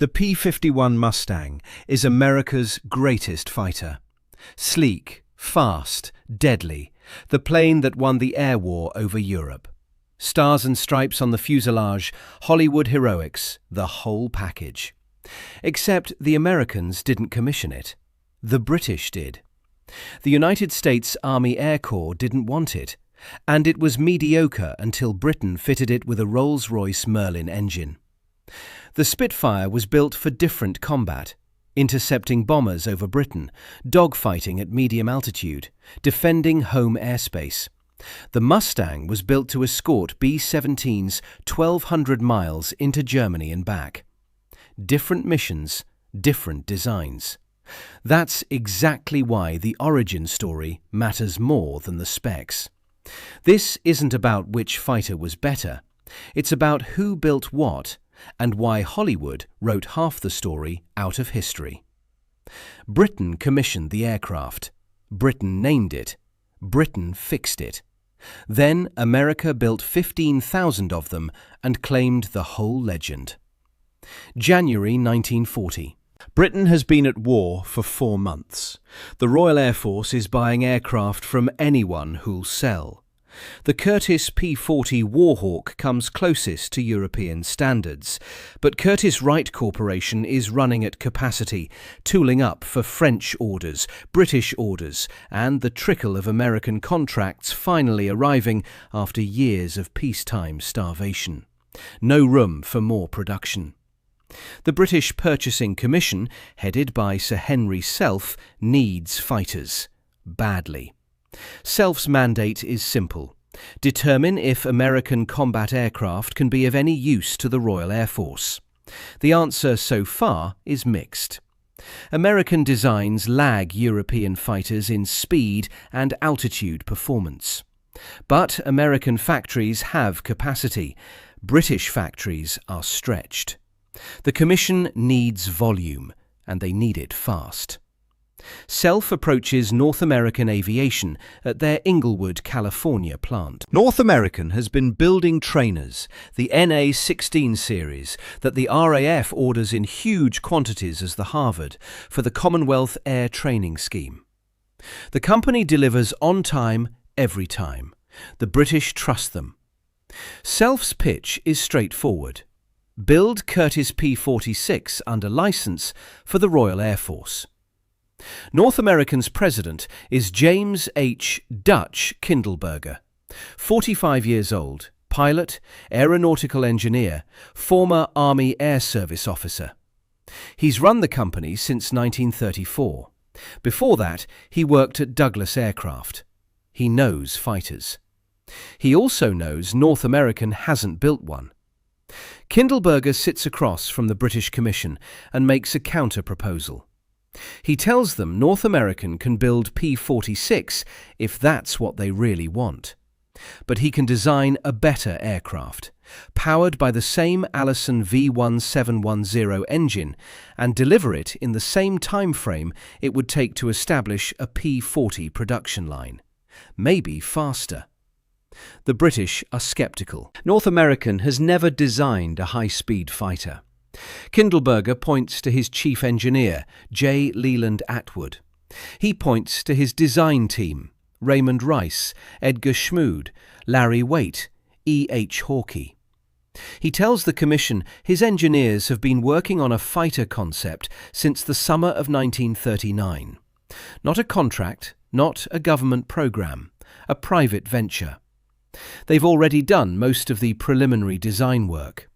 The P-51 Mustang is America's greatest fighter. Sleek, fast, deadly, the plane that won the air war over Europe. Stars and stripes on the fuselage, Hollywood heroics, the whole package. Except the Americans didn't commission it. The British did. The United States Army Air Corps didn't want it, and it was mediocre until Britain fitted it with a Rolls-Royce Merlin engine. The Spitfire was built for different combat, intercepting bombers over Britain, dogfighting at medium altitude, defending home airspace. The Mustang was built to escort B-17s 1,200 miles into Germany and back. Different missions, different designs. That's exactly why the origin story matters more than the specs. This isn't about which fighter was better. It's about who built what and why Hollywood wrote half the story out of history. Britain commissioned the aircraft. Britain named it. Britain fixed it. Then America built 15,000 of them and claimed the whole legend. January 1940. Britain has been at war for 4 months. The Royal Air Force is buying aircraft from anyone who'll sell. The Curtiss P-40 Warhawk comes closest to European standards, but Curtiss-Wright Corporation is running at capacity, tooling up for French orders, British orders, and the trickle of American contracts finally arriving after years of peacetime starvation. No room for more production. The British Purchasing Commission, headed by Sir Henry Self, needs fighters. Badly. Self's mandate is simple. Determine if American combat aircraft can be of any use to the Royal Air Force. The answer so far is mixed. American designs lag European fighters in speed and altitude performance. But American factories have capacity. British factories are stretched. The Commission needs volume, and they need it fast. Self approaches North American Aviation at their Inglewood, California plant. North American has been building trainers, the NA-16 series, that the RAF orders in huge quantities as the Harvard for the Commonwealth Air Training Scheme. The company delivers on time, every time. The British trust them. Self's pitch is straightforward. Build Curtiss P-46 under license for the Royal Air Force. North American's president is James H. Dutch Kindleberger, 45 years old, pilot, aeronautical engineer, former Army Air Service officer. He's run the company since 1934. Before that, he worked at Douglas Aircraft. He knows fighters. He also knows North American hasn't built one. Kindleberger sits across from the British Commission and makes a counter-proposal. He tells them North American can build P-46 if that's what they really want. But he can design a better aircraft, powered by the same Allison V1710 engine, and deliver it in the same time frame it would take to establish a P-40 production line. Maybe faster. The British are sceptical. North American has never designed a high-speed fighter. Kindleberger points to his chief engineer, J. Leland Atwood. He points to his design team, Raymond Rice, Edgar Schmood, Larry Waite, E. H. Hawkey. He tells the Commission his engineers have been working on a fighter concept since the summer of 1939. Not a contract, not a government program, a private venture. They've already done most of the preliminary design work.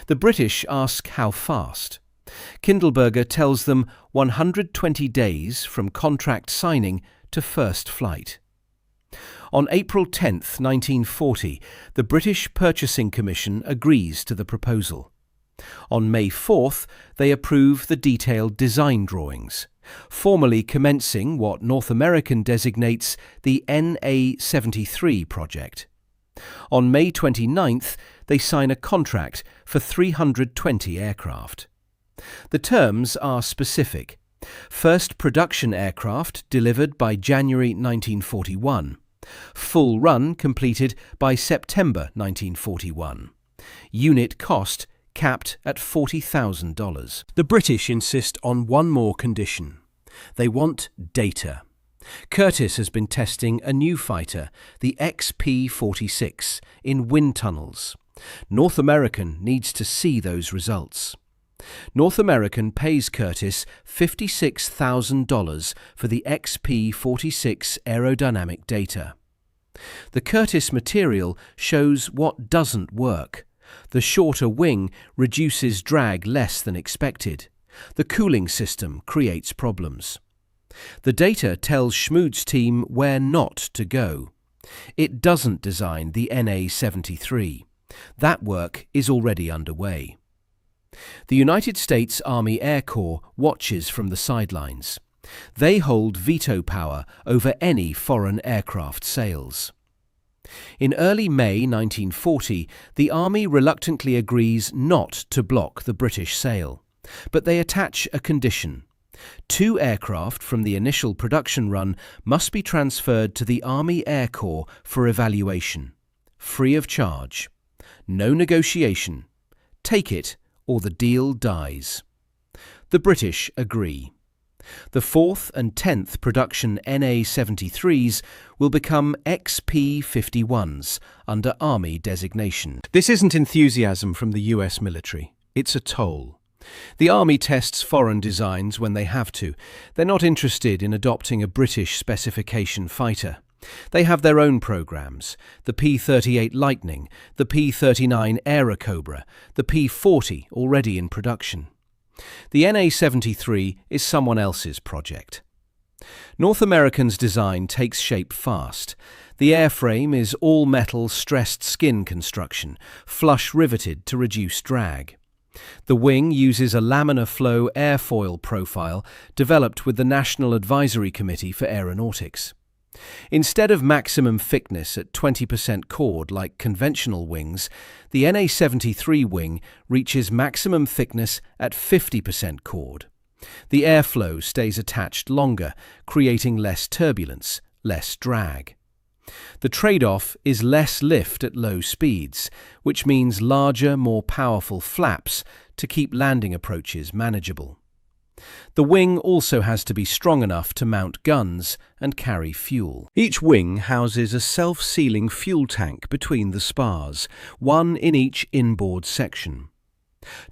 The British ask how fast. Kindleberger tells them 120 days from contract signing to first flight. On April 10, 1940, the British Purchasing Commission agrees to the proposal. On May 4th, they approve the detailed design drawings, formally commencing what North American designates the NA-73 project. On May 29th, they sign a contract for 320 aircraft. The terms are specific. First production aircraft delivered by January 1941. Full run completed by September 1941. Unit cost capped at $40,000. The British insist on one more condition. They want data. Curtiss has been testing a new fighter, the XP-46, in wind tunnels. North American needs to see those results. North American pays Curtiss $56,000 for the XP-46 aerodynamic data. The Curtiss material shows what doesn't work. The shorter wing reduces drag less than expected. The cooling system creates problems. The data tells Schmood's team where not to go. It doesn't design the NA-73. That work is already underway. The United States Army Air Corps watches from the sidelines. They hold veto power over any foreign aircraft sales. In early May 1940, the Army reluctantly agrees not to block the British sale, but they attach a condition. 2 aircraft from the initial production run must be transferred to the Army Air Corps for evaluation, free of charge. No negotiation. Take it or the deal dies. The British agree. The 4th and 10th production NA-73s will become XP-51s under Army designation. This isn't enthusiasm from the US military. It's a toll. The Army tests foreign designs when they have to. They're not interested in adopting a British specification fighter. They have their own programs, the P-38 Lightning, the P-39 Aerocobra, the P-40 already in production. The NA-73 is someone else's project. North American's design takes shape fast. The airframe is all-metal stressed skin construction, flush riveted to reduce drag. The wing uses a laminar flow airfoil profile developed with the National Advisory Committee for Aeronautics. Instead of maximum thickness at 20% chord like conventional wings, the NA-73 wing reaches maximum thickness at 50% chord. The airflow stays attached longer, creating less turbulence, less drag. The trade-off is less lift at low speeds, which means larger, more powerful flaps to keep landing approaches manageable. The wing also has to be strong enough to mount guns and carry fuel. Each wing houses a self-sealing fuel tank between the spars, one in each inboard section.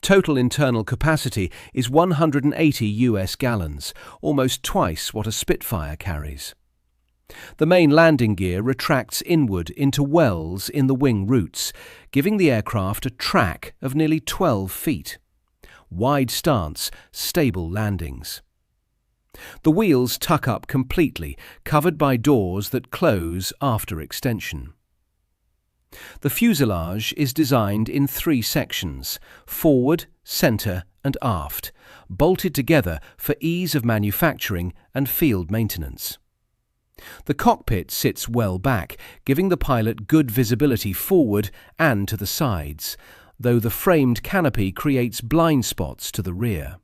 Total internal capacity is 180 US gallons, almost twice what a Spitfire carries. The main landing gear retracts inward into wells in the wing roots, giving the aircraft a track of nearly 12 feet. Wide stance, stable landings. The wheels tuck up completely, covered by doors that close after extension. The fuselage is designed in 3 sections, forward, centre and aft, bolted together for ease of manufacturing and field maintenance. The cockpit sits well back, giving the pilot good visibility forward and to the sides, though the framed canopy creates blind spots to the rear.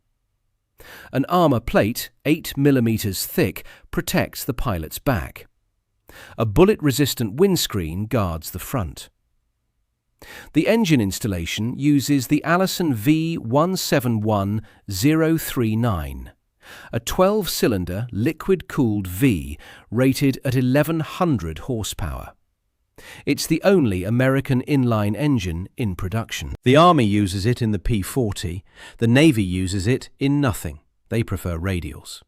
An armour plate, 8 mm thick, protects the pilot's back. A bullet-resistant windscreen guards the front. The engine installation uses the Allison V171039, a 12-cylinder liquid-cooled V rated at 1100 horsepower. It's the only American inline engine in production. The Army uses it in the P-40. The Navy uses it in nothing. They prefer radials.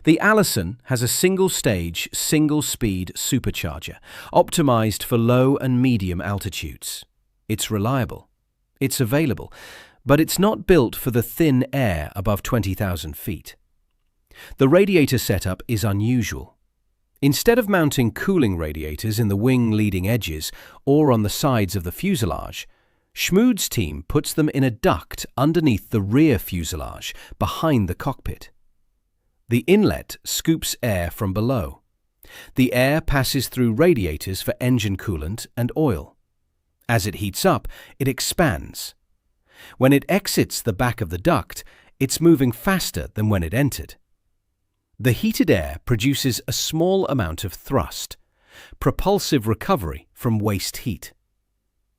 The Allison has a single-stage, single-speed supercharger, optimized for low and medium altitudes. It's reliable. It's available. But it's not built for the thin air above 20,000 feet. The radiator setup is unusual. Instead of mounting cooling radiators in the wing leading edges or on the sides of the fuselage, Schmood's team puts them in a duct underneath the rear fuselage, behind the cockpit. The inlet scoops air from below. The air passes through radiators for engine coolant and oil. As it heats up, it expands. When it exits the back of the duct, it's moving faster than when it entered. The heated air produces a small amount of thrust, propulsive recovery from waste heat.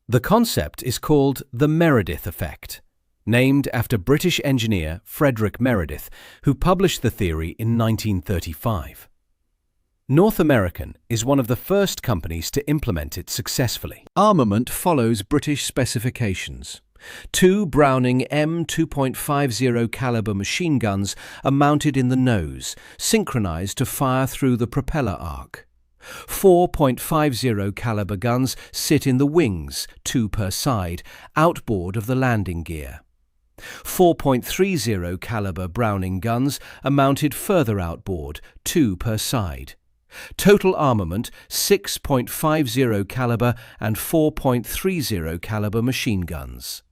The concept is called the Meredith effect, named after British engineer Frederick Meredith, who published the theory in 1935. North American is one of the first companies to implement it successfully. Armament follows British specifications. 2 Browning M2.50 caliber machine guns are mounted in the nose, synchronized to fire through the propeller arc. 4.50 caliber guns sit in the wings, 2 per side, outboard of the landing gear. 4.30 caliber Browning guns are mounted further outboard, 2 per side. Total armament 6.50 caliber and 4.30 caliber machine guns.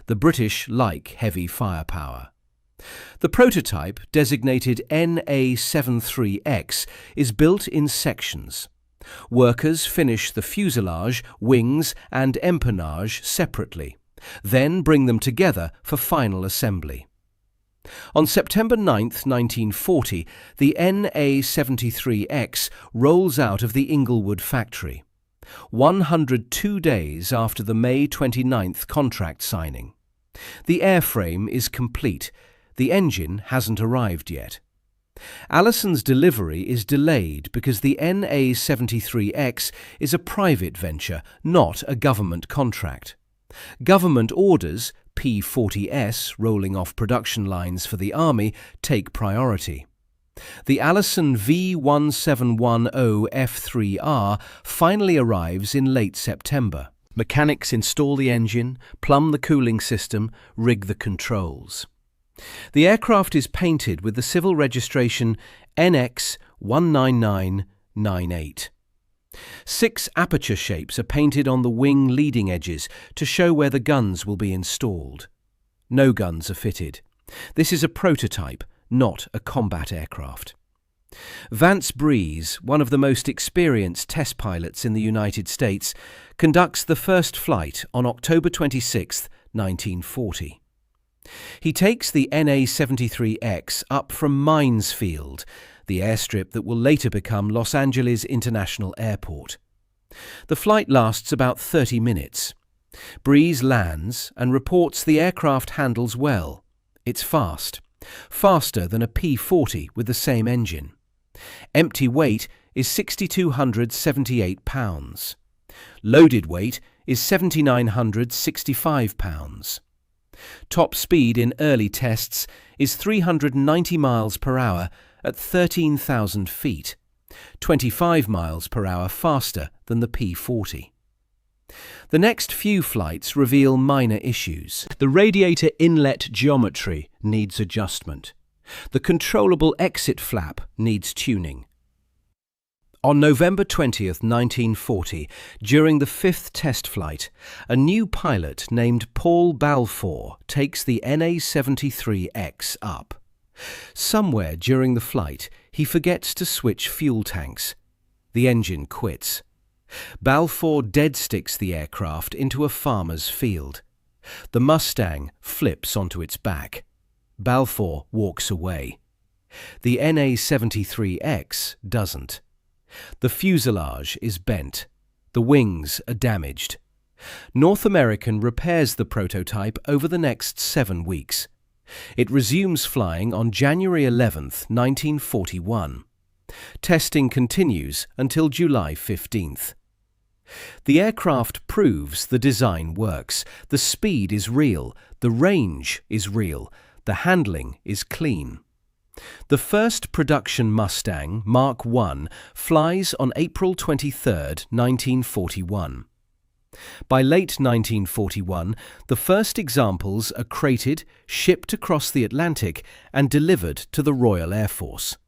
The British like heavy firepower. The prototype, designated NA-73X, is built in sections. Workers finish the fuselage, wings and empennage separately, then bring them together for final assembly. On September 9, 1940, the NA-73X rolls out of the Inglewood factory, 102 days after the May 29th contract signing. The airframe is complete. The engine hasn't arrived yet. Allison's delivery is delayed because the NA-73X is a private venture, not a government contract. Government orders, P-40S rolling off production lines for the Army, take priority. The Allison V1710 F3R finally arrives in late September. Mechanics install the engine, plumb the cooling system, rig the controls. The aircraft is painted with the civil registration NX 19998. 6 aperture shapes are painted on the wing leading edges to show where the guns will be installed. No guns are fitted. This is a prototype, not a combat aircraft. Vance Breeze, one of the most experienced test pilots in the United States, conducts the first flight on October 26, 1940. He takes the NA-73X up from Mines Field, the airstrip that will later become Los Angeles International Airport. The flight lasts about 30 minutes. Breeze lands and reports the aircraft handles well. It's fast, faster than a P-40 with the same engine. Empty weight is 6,278 pounds. Loaded weight is 7,965 pounds. Top speed in early tests is 390 miles per hour at 13,000 feet, 25 miles per hour faster than the P-40. The next few flights reveal minor issues. The radiator inlet geometry needs adjustment. The controllable exit flap needs tuning. On November 20th, 1940, during the 5th test flight, a new pilot named Paul Balfour takes the NA-73X up. Somewhere during the flight, he forgets to switch fuel tanks. The engine quits. Balfour dead-sticks the aircraft into a farmer's field. The Mustang flips onto its back. Balfour walks away. The NA-73X doesn't. The fuselage is bent. The wings are damaged. North American repairs the prototype over the next 7 weeks. It resumes flying on January 11, 1941. Testing continues until July 15th. The aircraft proves the design works. The speed is real. The range is real. The handling is clean. The first production Mustang, Mark I, flies on April 23, 1941. By late 1941, the first examples are crated, shipped across the Atlantic, and delivered to the Royal Air Force.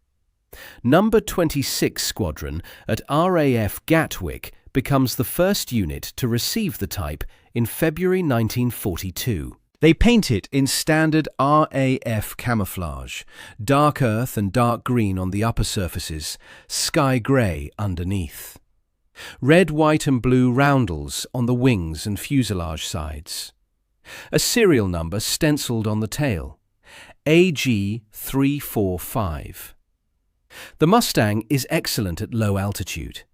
Number 26 Squadron at RAF Gatwick becomes the first unit to receive the type in February 1942. They paint it in standard RAF camouflage, dark earth and dark green on the upper surfaces, sky grey underneath. Red, white and blue roundels on the wings and fuselage sides. A serial number stencilled on the tail, AG345. The Mustang is excellent at low altitude.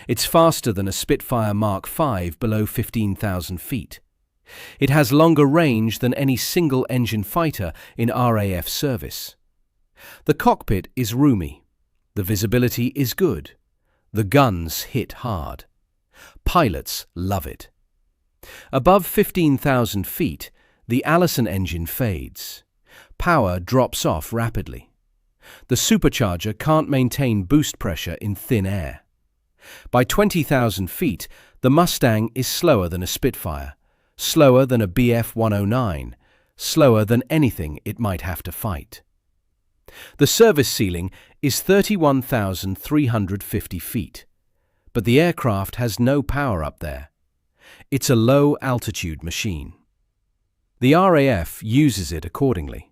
It's faster than a Spitfire Mark V below 15,000 feet. It has longer range than any single-engine fighter in RAF service. The cockpit is roomy. The visibility is good. The guns hit hard. Pilots love it. Above 15,000 feet, the Allison engine fades. Power drops off rapidly. The supercharger can't maintain boost pressure in thin air. By 20,000 feet, the Mustang is slower than a Spitfire, slower than a Bf-109, slower than anything it might have to fight. The service ceiling is 31,350 feet, but the aircraft has no power up there. It's a low-altitude machine. The RAF uses it accordingly.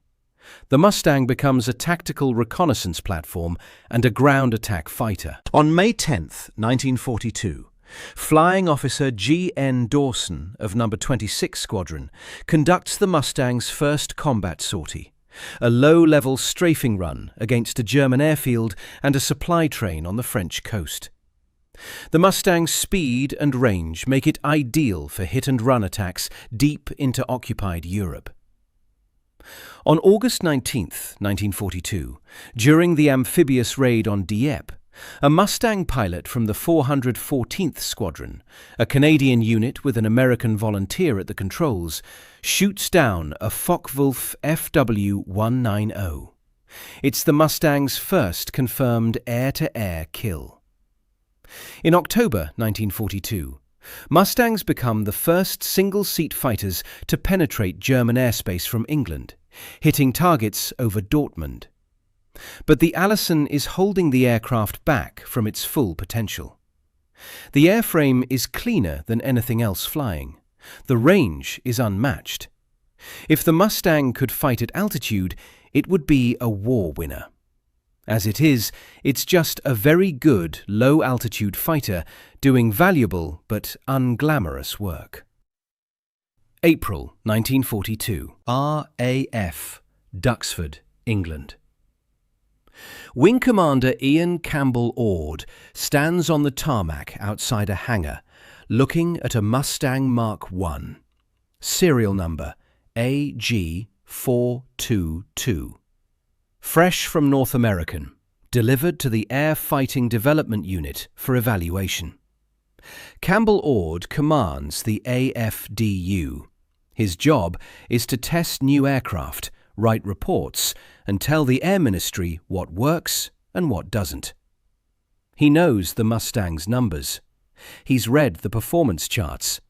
The Mustang becomes a tactical reconnaissance platform and a ground attack fighter. On May 10, 1942, Flying Officer G.N. Dawson of No. 26 Squadron conducts the Mustang's first combat sortie, a low-level strafing run against a German airfield and a supply train on the French coast. The Mustang's speed and range make it ideal for hit-and-run attacks deep into occupied Europe. On August 19, 1942, during the amphibious raid on Dieppe, a Mustang pilot from the 414th Squadron, a Canadian unit with an American volunteer at the controls, shoots down a Focke-Wulf FW-190. It's the Mustang's first confirmed air-to-air kill. In October 1942, Mustangs become the first single-seat fighters to penetrate German airspace from England, hitting targets over Dortmund. But the Allison is holding the aircraft back from its full potential. The airframe is cleaner than anything else flying. The range is unmatched. If the Mustang could fight at altitude, it would be a war winner. As it is, it's just a very good low-altitude fighter doing valuable but unglamorous work. April 1942. RAF, Duxford, England. Wing Commander Ian Campbell Ord stands on the tarmac outside a hangar, looking at a Mustang Mark I, serial number AG422. Fresh from North American, delivered to the Air Fighting Development Unit for evaluation. Campbell Ord commands the AFDU. His job is to test new aircraft, write reports, and tell the Air Ministry what works and what doesn't. He knows the Mustang's numbers. He's read the performance charts.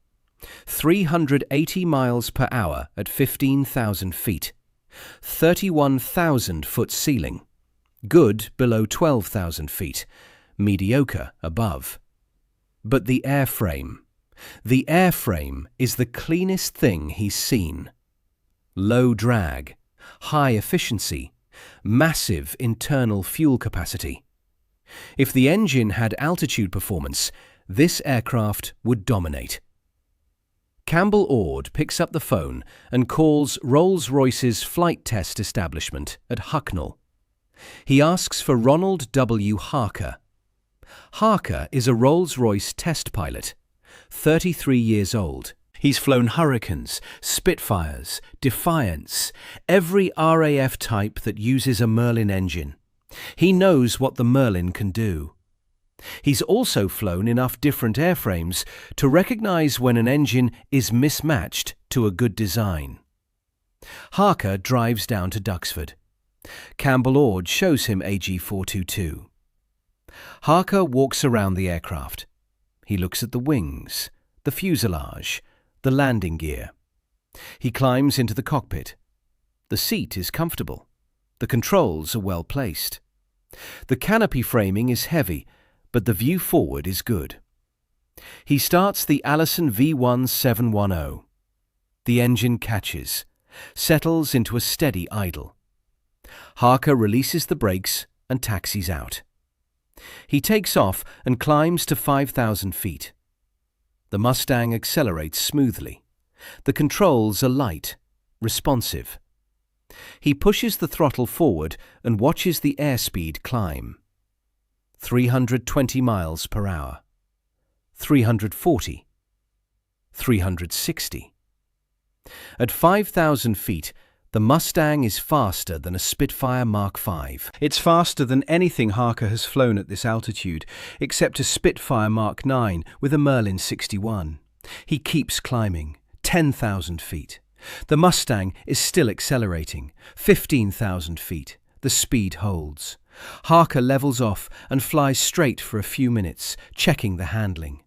380 miles per hour at 15,000 feet. 31,000-foot ceiling. Good below 12,000 feet. Mediocre above. But the airframe. The airframe is the cleanest thing he's seen. Low drag, high efficiency, massive internal fuel capacity. If the engine had altitude performance, this aircraft would dominate. Campbell Ord picks up the phone and calls Rolls-Royce's flight test establishment at Hucknall. He asks for Ronald W. Harker. Harker is a Rolls-Royce test pilot, 33 years old. He's flown Hurricanes, Spitfires, Defiance, every RAF type that uses a Merlin engine. He knows what the Merlin can do. He's also flown enough different airframes to recognize when an engine is mismatched to a good design. Harker drives down to Duxford. Campbell Ord shows him AG422. Harker walks around the aircraft. He looks at the wings, the fuselage, the landing gear. He climbs into the cockpit. The seat is comfortable. The controls are well placed. The canopy framing is heavy, but the view forward is good. He starts the Allison V1710. The engine catches, settles into a steady idle. Harker releases the brakes and taxis out. He takes off and climbs to 5,000 feet. The Mustang accelerates smoothly. The controls are light, responsive. He pushes the throttle forward and watches the airspeed climb. 320 miles per hour. 340, 360. At 5,000 feet, the Mustang is faster than a Spitfire Mark V. It's faster than anything Harker has flown at this altitude, except a Spitfire Mark IX with a Merlin 61. He keeps climbing, 10,000 feet. The Mustang is still accelerating, 15,000 feet. The speed holds. Harker levels off and flies straight for a few minutes, checking the handling.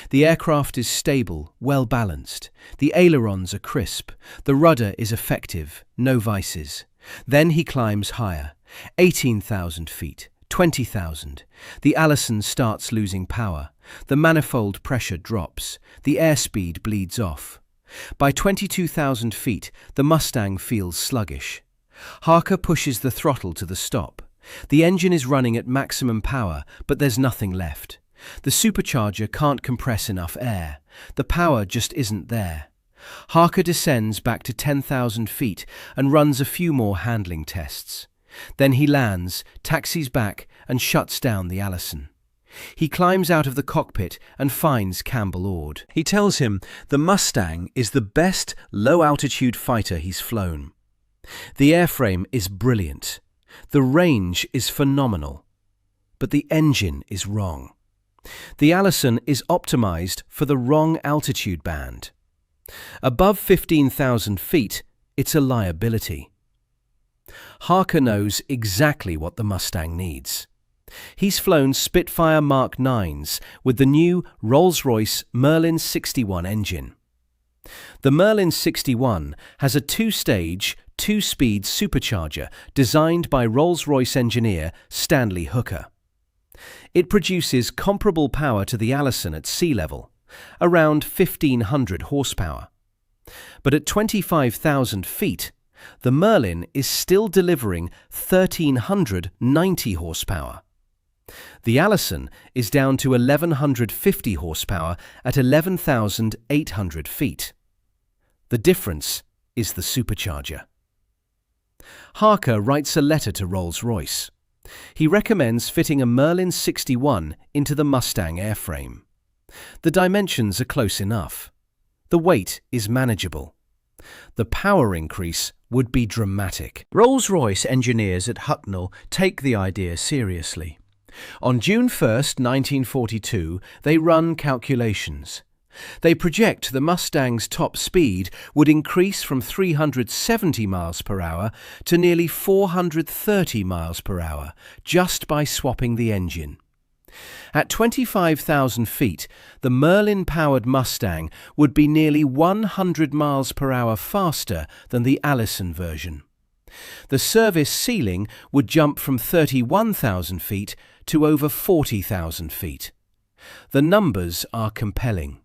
The aircraft is stable, well balanced. The ailerons are crisp. The rudder is effective, no vices. Then he climbs higher, 18,000 feet, 20,000. The Allison starts losing power. The manifold pressure drops. The airspeed bleeds off. By 22,000 feet, the Mustang feels sluggish. Harker pushes the throttle to the stop. The engine is running at maximum power, but there's nothing left. The supercharger can't compress enough air. The power just isn't there. Harker descends back to 10,000 feet and runs a few more handling tests. Then he lands, taxis back, and shuts down the Allison. He climbs out of the cockpit and finds Campbell Ord. He tells him the Mustang is the best low-altitude fighter he's flown. The airframe is brilliant. The range is phenomenal. But the engine is wrong. The Allison is optimized for the wrong altitude band. Above 15,000 feet, it's a liability. Harker knows exactly what the Mustang needs. He's flown Spitfire Mark IXs with the new Rolls-Royce Merlin 61 engine. The Merlin 61 has a two-stage, two-speed supercharger designed by Rolls-Royce engineer Stanley Hooker. It produces comparable power to the Allison at sea level, around 1,500 horsepower. But at 25,000 feet, the Merlin is still delivering 1,390 horsepower. The Allison is down to 1,150 horsepower at 11,800 feet. The difference is the supercharger. Harker writes a letter to Rolls-Royce. He recommends fitting a Merlin 61 into the Mustang airframe. The dimensions are close enough. The weight is manageable. The power increase would be dramatic. Rolls-Royce engineers at Hucknall take the idea seriously. On June 1, 1942, they run calculations. They project the Mustang's top speed would increase from 370 miles per hour to nearly 430 miles per hour just by swapping the engine. At 25,000 feet, the Merlin-powered Mustang would be nearly 100 miles per hour faster than the Allison version. The service ceiling would jump from 31,000 feet to over 40,000 feet. The numbers are compelling.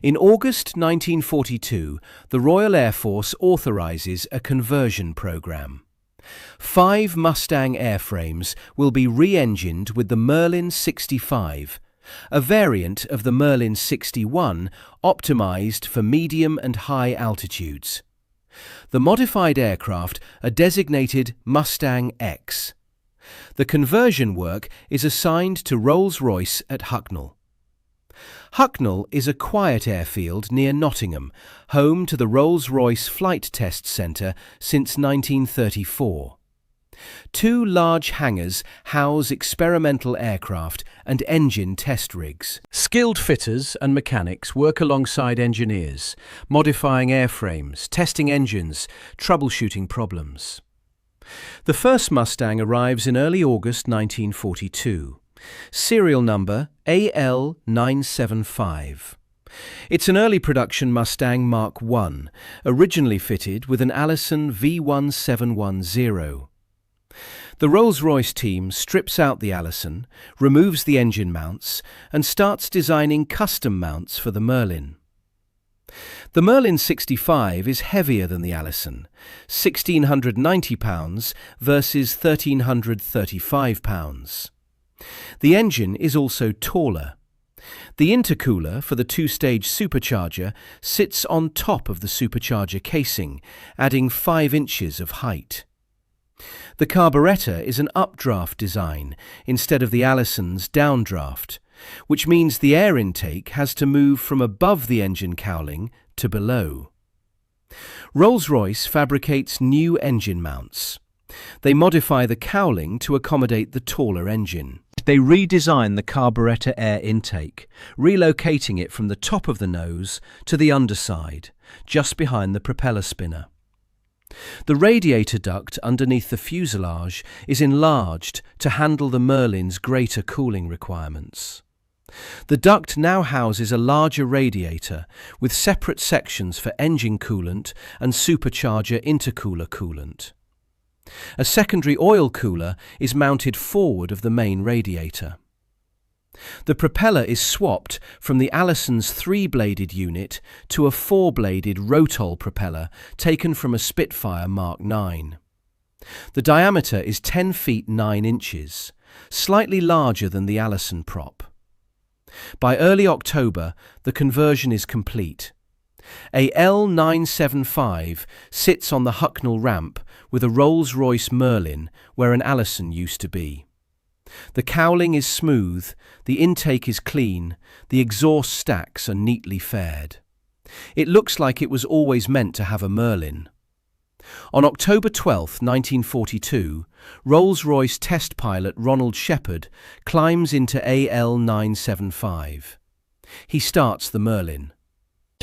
In August 1942, the Royal Air Force authorizes a conversion program. 5 Mustang airframes will be re-engined with the Merlin 65, a variant of the Merlin 61 optimized for medium and high altitudes. The modified aircraft are designated Mustang X. The conversion work is assigned to Rolls-Royce at Hucknall. Hucknall is a quiet airfield near Nottingham, home to the Rolls-Royce Flight Test Centre since 1934. 2 large hangars house experimental aircraft and engine test rigs. Skilled fitters and mechanics work alongside engineers, modifying airframes, testing engines, troubleshooting problems. The first Mustang arrives in early August 1942. Serial number AL975. It's an early production Mustang Mark I, originally fitted with an Allison V1710. The Rolls-Royce team strips out the Allison, removes the engine mounts, and starts designing custom mounts for the Merlin. The Merlin 65 is heavier than the Allison, 1,690 pounds versus 1,335 pounds. The engine is also taller. The intercooler for the 2-stage supercharger sits on top of the supercharger casing, adding 5 inches of height. The carburettor is an updraft design instead of the Allison's downdraft, which means the air intake has to move from above the engine cowling to below. Rolls-Royce fabricates new engine mounts. They modify the cowling to accommodate the taller engine. They redesign the carburettor air intake, relocating it from the top of the nose to the underside, just behind the propeller spinner. The radiator duct underneath the fuselage is enlarged to handle the Merlin's greater cooling requirements. The duct now houses a larger radiator with separate sections for engine coolant and supercharger intercooler coolant. A secondary oil cooler is mounted forward of the main radiator. The propeller is swapped from the Allison's 3-bladed unit to a 4-bladed Rotol propeller taken from a Spitfire Mark 9. The diameter is 10 feet 9 inches, slightly larger than the Allison prop. By early October, the conversion is complete. A L975 sits on the Hucknall ramp with a Rolls-Royce Merlin where an Allison used to be. The cowling is smooth, the intake is clean, the exhaust stacks are neatly faired. It looks like it was always meant to have a Merlin. On October 12, 1942, Rolls-Royce test pilot Ronald Shepard climbs into AL975. He starts the Merlin.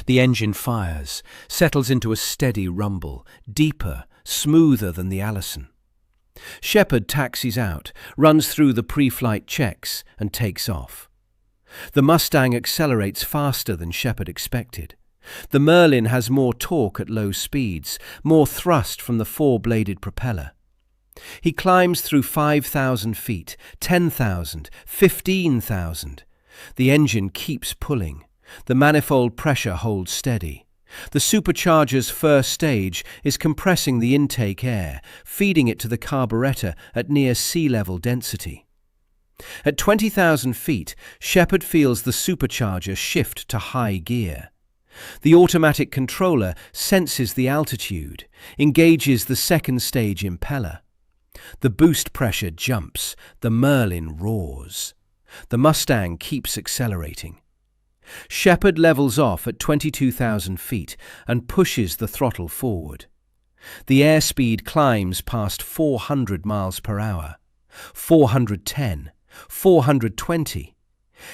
The engine fires, settles into a steady rumble, deeper, smoother than the Allison. Shepard taxis out, runs through the pre-flight checks and takes off. The Mustang accelerates faster than Shepard expected. The Merlin has more torque at low speeds, more thrust from the 4-bladed propeller. He climbs through 5,000 feet, 10,000, 15,000. The engine keeps pulling. The manifold pressure holds steady. The supercharger's first stage is compressing the intake air, feeding it to the carburettor at near sea-level density. At 20,000 feet, Shepard feels the supercharger shift to high gear. The automatic controller senses the altitude, engages the second stage impeller. The boost pressure jumps, the Merlin roars. The Mustang keeps accelerating. Shepard levels off at 22,000 feet and pushes the throttle forward. The airspeed climbs past 400 miles per hour, 410, 420.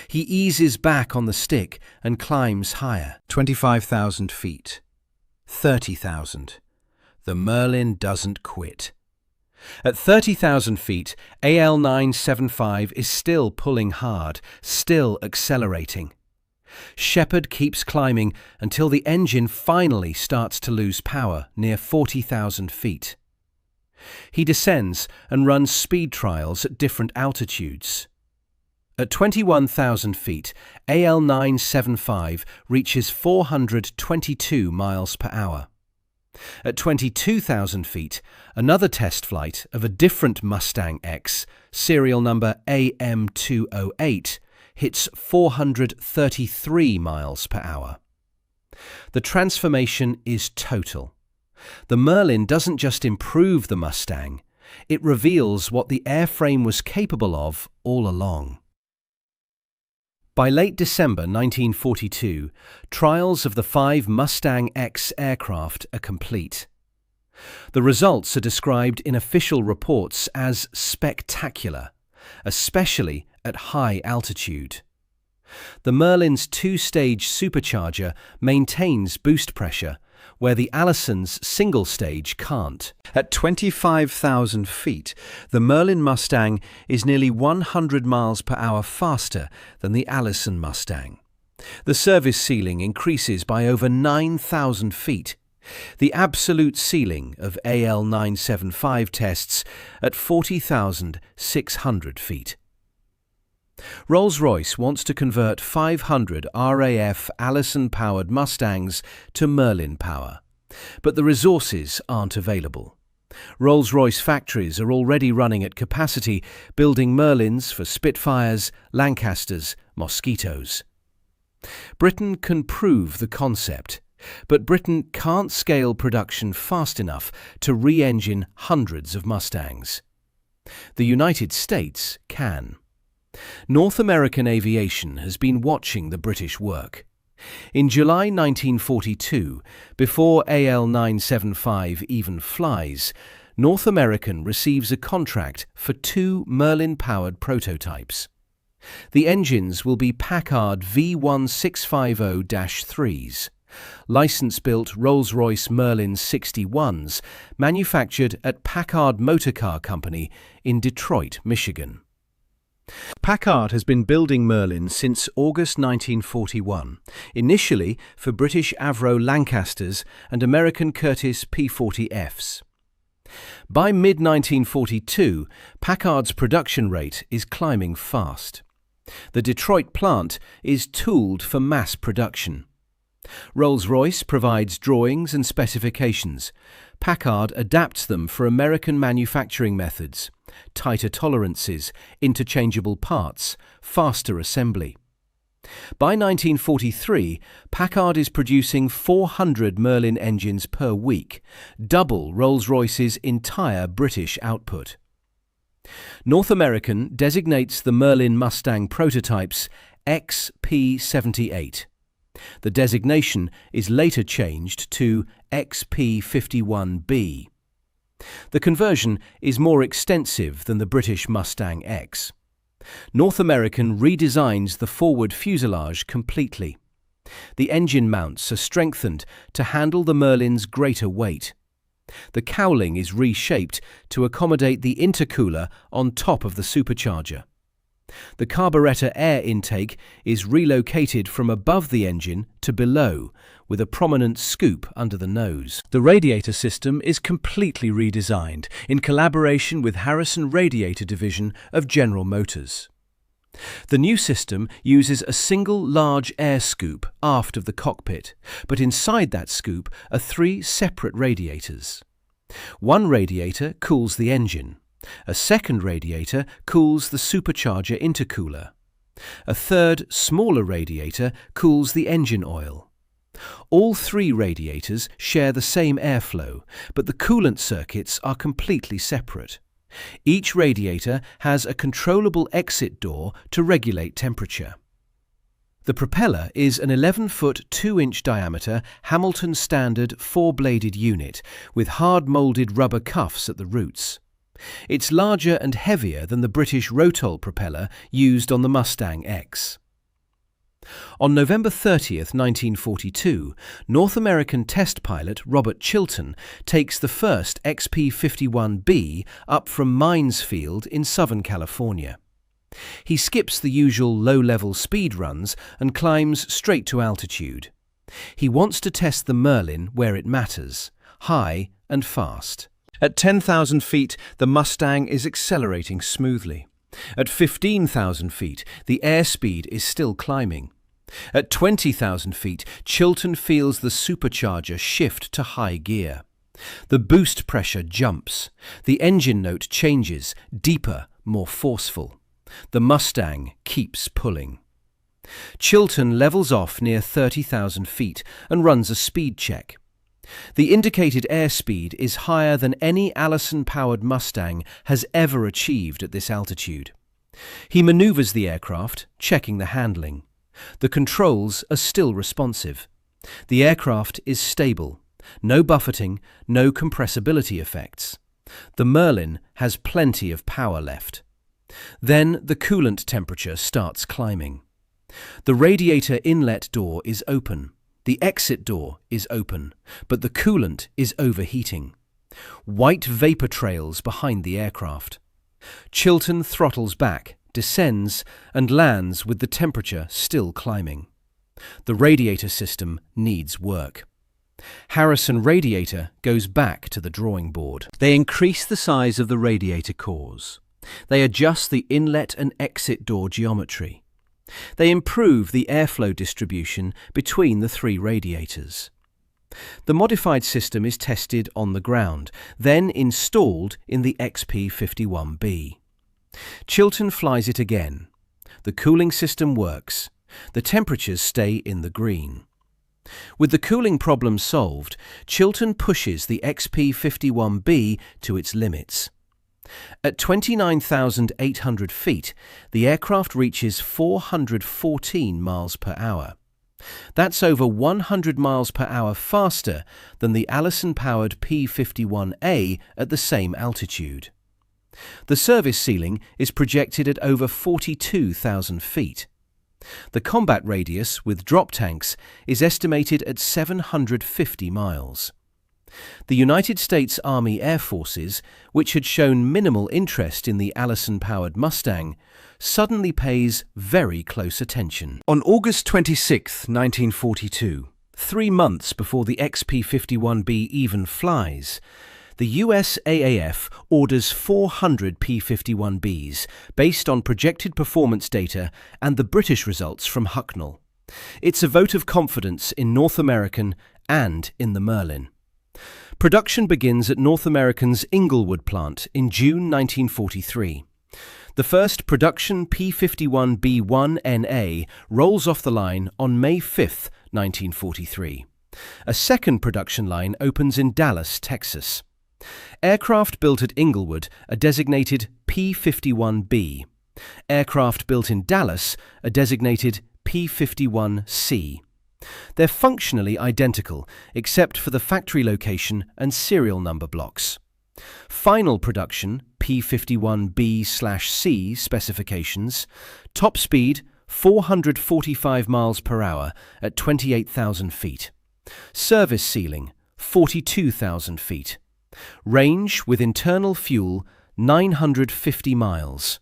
He eases back on the stick and climbs higher. 25,000 feet, 30,000. The Merlin doesn't quit. At 30,000 feet, AL975 is still pulling hard, still accelerating. Shepard keeps climbing until the engine finally starts to lose power near 40,000 feet. He descends and runs speed trials at different altitudes. At 21,000 feet, AL975 reaches 422 miles per hour. At 22,000 feet, another test flight of a different Mustang X, serial number AM208, hits 433 miles per hour. The transformation is total. The Merlin doesn't just improve the Mustang, it reveals what the airframe was capable of all along. By late December 1942, trials of the 5 Mustang X aircraft are complete. The results are described in official reports as spectacular, especially at high altitude. The Merlin's 2-stage supercharger maintains boost pressure, where the Allison's single-stage can't. At 25,000 feet, the Merlin Mustang is nearly 100 miles per hour faster than the Allison Mustang. The service ceiling increases by over 9,000 feet. The absolute ceiling of AL975 tests at 40,600 feet. Rolls-Royce wants to convert 500 RAF Allison-powered Mustangs to Merlin power, but the resources aren't available. Rolls-Royce factories are already running at capacity, building Merlins for Spitfires, Lancasters, Mosquitoes. Britain can prove the concept. But Britain can't scale production fast enough to re-engine hundreds of Mustangs. The United States can. North American aviation has been watching the British work. In July 1942, before AL-975 even flies, North American receives a contract for 2 Merlin-powered prototypes. The engines will be Packard V1650-3s, license-built Rolls-Royce Merlin 61s, manufactured at Packard Motor Car Company in Detroit, Michigan. Packard has been building Merlin since August 1941, initially for British Avro Lancasters and American Curtiss P-40Fs. By mid-1942, Packard's production rate is climbing fast. The Detroit plant is tooled for mass production. Rolls-Royce provides drawings and specifications. Packard adapts them for American manufacturing methods, tighter tolerances, interchangeable parts, faster assembly. By 1943, Packard is producing 400 Merlin engines per week, double Rolls-Royce's entire British output. North American designates the Merlin Mustang prototypes XP-78. The designation is later changed to XP-51B. The conversion is more extensive than the British Mustang X. North American redesigns the forward fuselage completely. The engine mounts are strengthened to handle the Merlin's greater weight. The cowling is reshaped to accommodate the intercooler on top of the supercharger. The carburetor air intake is relocated from above the engine to below, with a prominent scoop under the nose. The radiator system is completely redesigned in collaboration with Harrison Radiator Division of General Motors. The new system uses a single large air scoop aft of the cockpit, but inside that scoop are 3 separate radiators. One radiator cools the engine. A second radiator cools the supercharger intercooler. A third, smaller radiator cools the engine oil. All 3 radiators share the same airflow, but the coolant circuits are completely separate. Each radiator has a controllable exit door to regulate temperature. The propeller is an 11-foot 2-inch diameter Hamilton Standard 4-bladed unit with hard-molded rubber cuffs at the roots. It's larger and heavier than the British Rotol propeller used on the Mustang X. On November 30, 1942, North American test pilot Robert Chilton takes the first XP-51B up from Mines Field in Southern California. He skips the usual low-level speed runs and climbs straight to altitude. He wants to test the Merlin where it matters, high and fast. At 10,000 feet, the Mustang is accelerating smoothly. At 15,000 feet, the airspeed is still climbing. At 20,000 feet, Chilton feels the supercharger shift to high gear. The boost pressure jumps. The engine note changes, deeper, more forceful. The Mustang keeps pulling. Chilton levels off near 30,000 feet and runs a speed check. The indicated airspeed is higher than any Allison-powered Mustang has ever achieved at this altitude. He maneuvers the aircraft, checking the handling. The controls are still responsive. The aircraft is stable. No buffeting, no compressibility effects. The Merlin has plenty of power left. Then the coolant temperature starts climbing. The radiator inlet door is open. The exit door is open, but the coolant is overheating. White vapor trails behind the aircraft. Chilton throttles back, descends, and lands with the temperature still climbing. The radiator system needs work. Harrison Radiator goes back to the drawing board. They increase the size of the radiator cores. They adjust the inlet and exit door geometry. They improve the airflow distribution between the 3 radiators. The modified system is tested on the ground, then installed in the XP-51B. Chilton flies it again. The cooling system works. The temperatures stay in the green. With the cooling problem solved, Chiltern pushes the XP-51B to its limits. At 29,800 feet, the aircraft reaches 414 miles per hour. That's over 100 miles per hour faster than the Allison-powered P-51A at the same altitude. The service ceiling is projected at over 42,000 feet. The combat radius with drop tanks is estimated at 750 miles. The United States Army Air Forces, which had shown minimal interest in the Allison-powered Mustang, suddenly pays very close attention. On August 26, 1942, 3 months before the XP-51B even flies, the US AAF orders 400 P-51Bs based on projected performance data and the British results from Hucknall. It's a vote of confidence in North American and in the Merlin. Production begins at North American's Inglewood plant in June 1943. The first production P-51B1NA rolls off the line on May 5, 1943. A second production line opens in Dallas, Texas. Aircraft built at Inglewood are designated P-51B. Aircraft built in Dallas are designated P-51C. They're functionally identical, except for the factory location and serial number blocks. Final production P-51B/C specifications: top speed 445 miles per hour at 28,000 feet. Service ceiling 42,000 feet. Range with internal fuel 950 miles.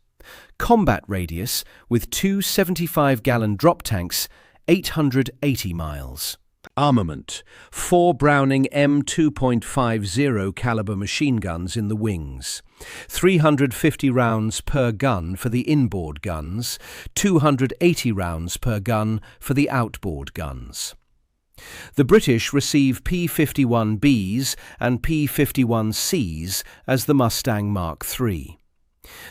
Combat radius with two 75-gallon drop tanks 880 miles. Armament: 4 Browning M2.50 caliber machine guns in the wings, 350 rounds per gun for the inboard guns, 280 rounds per gun for the outboard guns. The British receive P-51Bs and P-51Cs as the Mustang Mark III.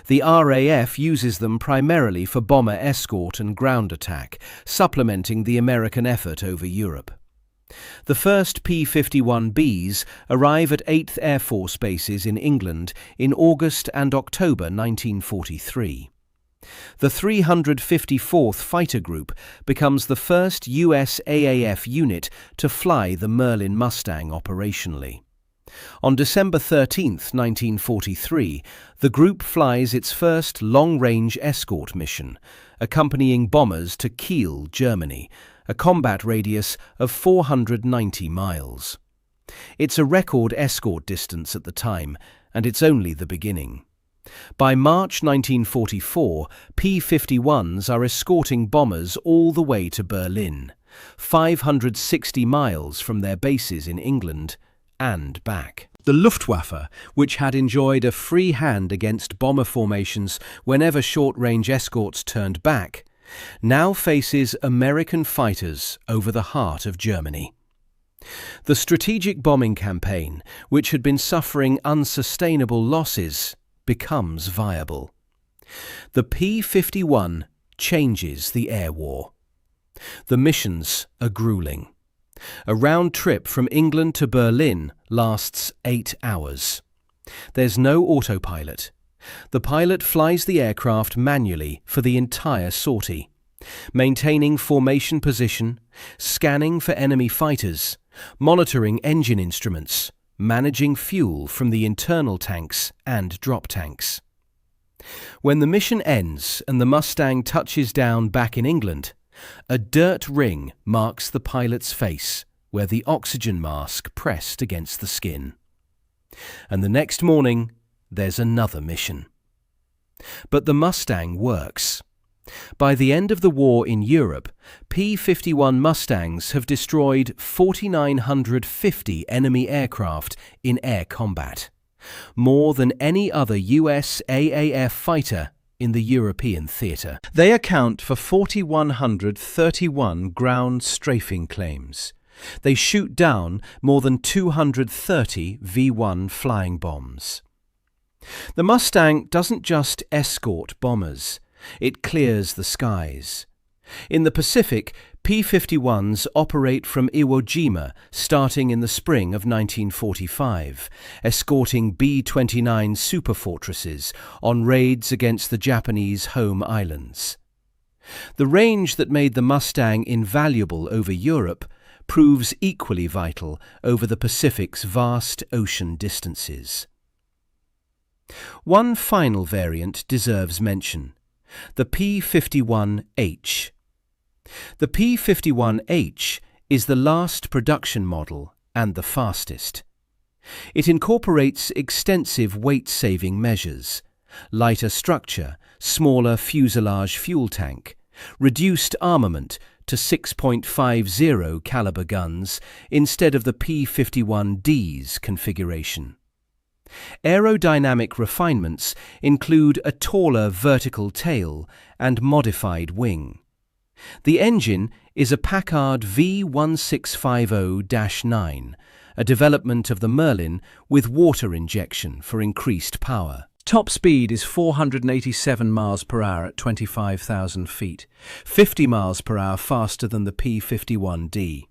The RAF uses them primarily for bomber escort and ground attack, supplementing the American effort over Europe. The first P-51Bs arrive at 8th Air Force bases in England in August and October 1943. The 354th Fighter Group becomes the first US AAF unit to fly the Merlin Mustang operationally. On December 13, 1943, the group flies its first long-range escort mission, accompanying bombers to Kiel, Germany, a combat radius of 490 miles. It's a record escort distance at the time, and it's only the beginning. By March 1944, P-51s are escorting bombers all the way to Berlin, 560 miles from their bases in England and back. The Luftwaffe, which had enjoyed a free hand against bomber formations whenever short-range escorts turned back, now faces American fighters over the heart of Germany. The strategic bombing campaign, which had been suffering unsustainable losses, becomes viable. The P-51 changes the air war. The missions are grueling. A round trip from England to Berlin lasts 8 hours. There's no autopilot. The pilot flies the aircraft manually for the entire sortie, maintaining formation position, scanning for enemy fighters, monitoring engine instruments, managing fuel from the internal tanks and drop tanks. When the mission ends and the Mustang touches down back in England, a dirt ring marks the pilot's face where the oxygen mask pressed against the skin. And the next morning, there's another mission. But the Mustang works. By the end of the war in Europe, P-51 Mustangs have destroyed 4,950 enemy aircraft in air combat, more than any other US AAF fighter in the European theatre. They account for 4,131 ground strafing claims. They shoot down more than 230 V-1 flying bombs. The Mustang doesn't just escort bombers. It clears the skies. In the Pacific, P-51s operate from Iwo Jima starting in the spring of 1945, escorting B-29 superfortresses on raids against the Japanese home islands. The range that made the Mustang invaluable over Europe proves equally vital over the Pacific's vast ocean distances. One final variant deserves mention: the P-51H. The P-51H is the last production model and the fastest. It incorporates extensive weight-saving measures: lighter structure, smaller fuselage fuel tank, reduced armament to 6.50 caliber guns instead of the P-51D's configuration. Aerodynamic refinements include a taller vertical tail and modified wing. The engine is a Packard V1650-9, a development of the Merlin with water injection for increased power. Top speed is 487 miles per hour at 25,000 feet, 50 miles per hour faster than the P-51D.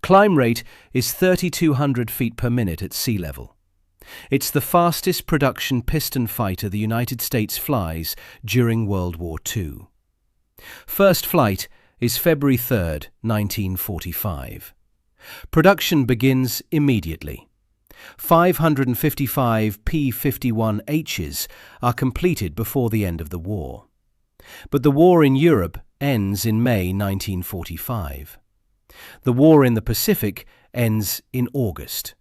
Climb rate is 3,200 feet per minute at sea level. It's the fastest production piston fighter the United States flies during World War II. First flight is February 3, 1945. Production begins immediately. 555 P-51Hs are completed before the end of the war. But the war in Europe ends in May 1945. The war in the Pacific ends in August.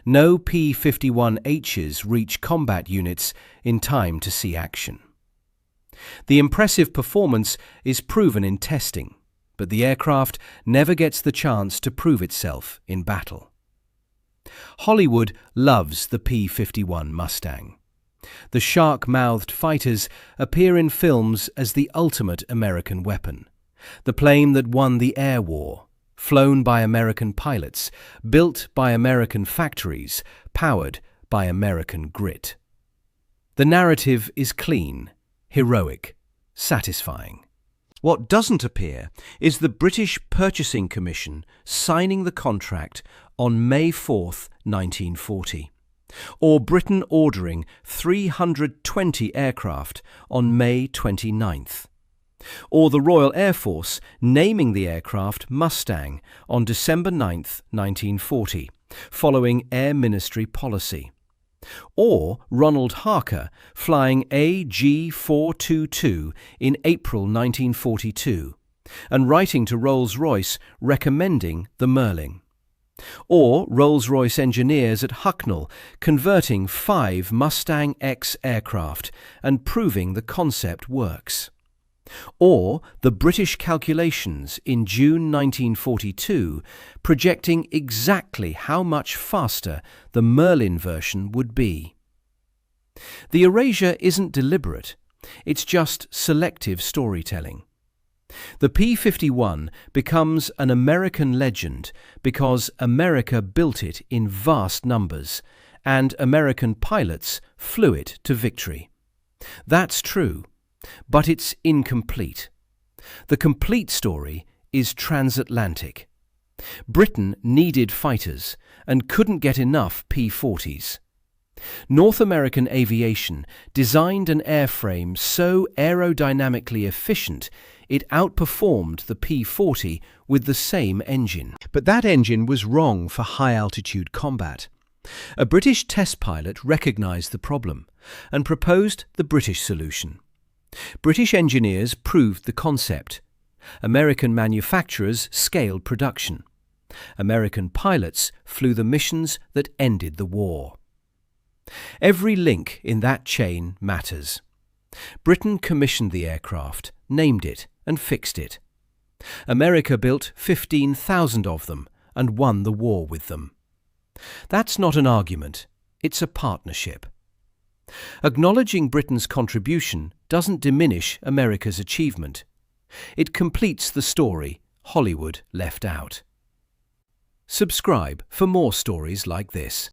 No P-51Hs reach combat units in time to see action. The impressive performance is proven in testing, but the aircraft never gets the chance to prove itself in battle. Hollywood loves the P-51 Mustang. The shark-mouthed fighters appear in films as the ultimate American weapon, the plane that won the air war, flown by American pilots, built by American factories, powered by American grit. The narrative is clean, heroic, satisfying. What doesn't appear is the British Purchasing Commission signing the contract on May 4, 1940, or Britain ordering 320 aircraft on May 29th, or the Royal Air Force naming the aircraft Mustang on December 9, 1940, following Air Ministry policy, or Ronald Harker flying AG-422 in April 1942 and writing to Rolls-Royce recommending the Merlin, or Rolls-Royce engineers at Hucknall converting 5 Mustang X aircraft and proving the concept works, or the British calculations in June 1942 projecting exactly how much faster the Merlin version would be. The erasure isn't deliberate, it's just selective storytelling. The P-51 becomes an American legend because America built it in vast numbers and American pilots flew it to victory. That's true. But it's incomplete. The complete story is transatlantic. Britain needed fighters and couldn't get enough P-40s. North American aviation designed an airframe so aerodynamically efficient it outperformed the P-40 with the same engine. But that engine was wrong for high-altitude combat. A British test pilot recognized the problem and proposed the British solution. British engineers proved the concept. American manufacturers scaled production. American pilots flew the missions that ended the war. Every link in that chain matters. Britain commissioned the aircraft, named it, and fixed it. America built 15,000 of them and won the war with them. That's not an argument, it's a partnership. Acknowledging Britain's contribution doesn't diminish America's achievement. It completes the story Hollywood left out. Subscribe for more stories like this.